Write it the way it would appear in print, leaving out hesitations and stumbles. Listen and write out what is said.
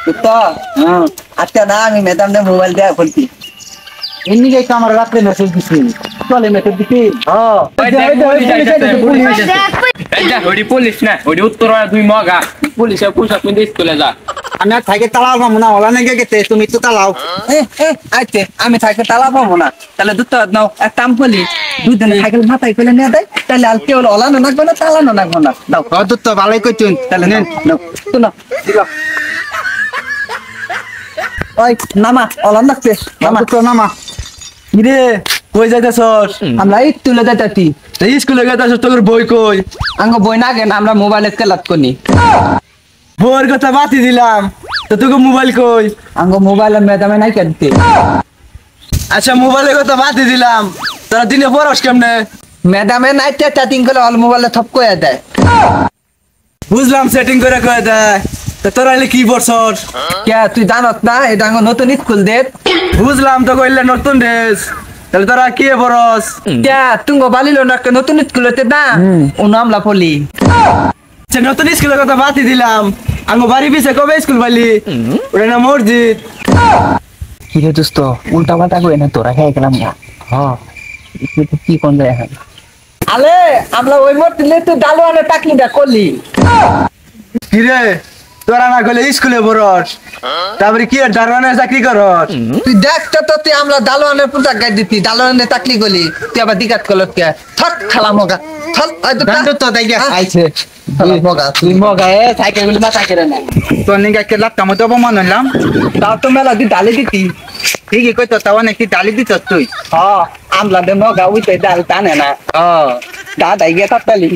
তো আচ্ছা না আমি ম্যাডাম নে মোবাইল দেয়া বলছি এমনি যে আমার রাত্রে মেসেজ দিছি চলে মেসেজ দিছি পুলিশ না ওই উত্তর দুই মগা পুলিশে পোশাক পিন্ধে স্কুলে যা আমি আর থাইকে তালাও পাবো না ওলা নাকি গেতে তুমি তো তালাও আইতে আমি থাইকে তালা পাবো না তাহলে দুধ নাও এক কাম করলি দুধ সাইকেল মাথায় করে নিয়ে দেয় তাহলে আর কেউ ওলানো নাকবো না তালানো নাকবো না দাও দুধ তো ভালোই করছুন তাহলে নেন শুনো ওই নামা ওলান লাগছে নামা তো নামা কিরে কই যাইতাছস? আমরা এই তুলে যাইতাছি এই স্কুলে যাইতাছস তোর বই কই? আঙ্গ বই না কেন আমরা মোবাইলে খেলাত করি বইয়ের কথা বাতি দিলাম তো তোকে মোবাইল কই? আঙ্গ মোবাইলে ম্যাডামে নাই কেনতে আচ্ছা মোবাইলের কথা বাতি দিলাম তোরা দিনে পড়স কেমনে? ম্যাডামে নাই চ্যাটিং করে অল মোবাইলে থপ কইয়া দেয় বুঝলাম সেটিং করে কয়ে দেয় তো তোরা এলে কি পড়ছস? কে তুই জানত না এটা আঙ্গ নতুন স্কুল দে বুঝলাম তো কইলে নতুন ড্রেস তাহলে তোরা কি পড়স? কে তুঙ্গ বালিল না নতুন স্কুলতে না ও নামলা পলি আচ্ছা নতুন স্কুলের কথা বাতি দিলাম আঙ্গো বাড়ি পিছে কবে স্কুল পাইলি? ওটা না মসজিদ। কি রে দোস্ত উল্টা পাল্টা কই না তোরা খেয়ে গেলাম না হ্যাঁ কি কোন যায় এখন আলে আমরা ওই মরতিলে তুই ডালওয়ানে টাকলিটা করলি কিরে তোরা না গেলে স্কুলে পড়স তারপরে কি দারোয়ানের চাকরি করস? তুই দেখ তো তুই আমরা ডালওয়ানের পোশাক গাই দিতি ডালওয়ানে টাকলি গলি তুই আবার দিকাত করল কে থক খেলা মগা থক গান্ডু তো দেখ আইছে মগা তুই মগা এ সাইকেল গুলি মাথা কেড়ে না তোর নিকে কে লাত্তা মতো অপমান হইলাম তাও তো মেলা দি ডালি দিতি ঠিকই কইতো তাও নাকি ডালি দিত তুই হ্যাঁ আমলা দে মগা উইতে ডাল টানে না দাদাই গেতা তালি